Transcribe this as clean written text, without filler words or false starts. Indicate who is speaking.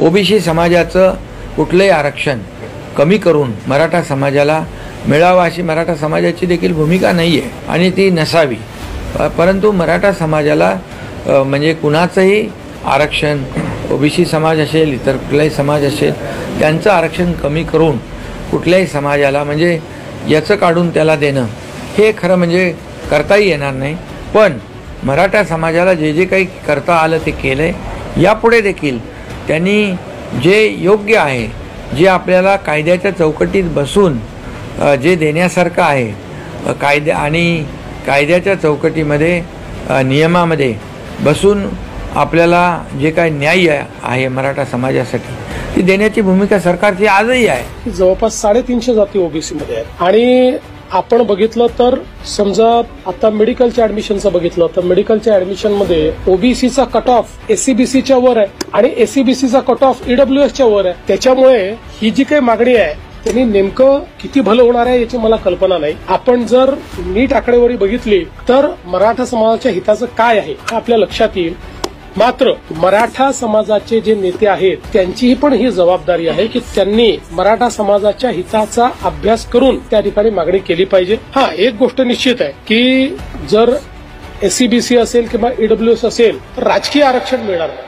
Speaker 1: OBC समाजाचं कुठलंही आरक्षण कमी करून मराठा समाजाला मिळावा अशी मराठा समाजाची देखील भूमिका नाही आहे आणि ती नसावी। परंतु मराठा समाजाला म्हणजे कुणाचंही आरक्षण ओबीसी समाज असेल इतर कुठलाही समाज असेल त्यांचं आरक्षण कमी करून कुठल्याही समाजाला म्हणजे याचं काढून त्याला देणं हे खरं म्हणजे करताही येणार नाही। पण मराठा समाजाला जे जे काही करता आलं ते केलंय। यापुढे देखील त्यांनी जे योग्य आहे जे आपल्याला कायद्याच्या चौकटीत बसून जे देण्यासारखं आहे कायद्याच्या चौकटीमध्ये नियमामध्ये बसून आपल्याला जे काही न्याय आहे मराठा समाजासाठी ती देण्याची भूमिका सरकारची आजही आहे।
Speaker 2: जवळपास 350 जाती ओबीसी मध्ये आहेत आणि आपण बघितलं तर समजा आता मेडिकलच्या ऍडमिशनचं बघितलं तर मेडिकलच्या ऍडमिशन मध्ये ओबीसीचा कट ऑफ एससीबीसीच्या वर आहे आणि एससीबीसीचा कट ऑफ ईडब्ल्यूएसच्या वर आहे। त्याच्यामुळे ही जी काही मागणी आहे त्यांनी नेमकं किती भलं होणार आहे याची मला कल्पना नाही। आपण जर नीट आकडेवारी बघितली तर मराठा समाजाच्या हिताचं काय आहे हे आपल्या लक्षात येईल। मात्र मराठा समाजाचे जे नेते आहेत त्यांचीही पण ही जबाबदारी आहे की त्यांनी मराठा समाजाच्या हिताचा अभ्यास करून त्या ठिकाणी मागणी केली पाहिजे। एक गोष्ट निश्चित आहे की जर एससीबीसी असेल किंवा ईडब्ल्यूएस असेल तर राजकीय आरक्षण मिळणार नाही।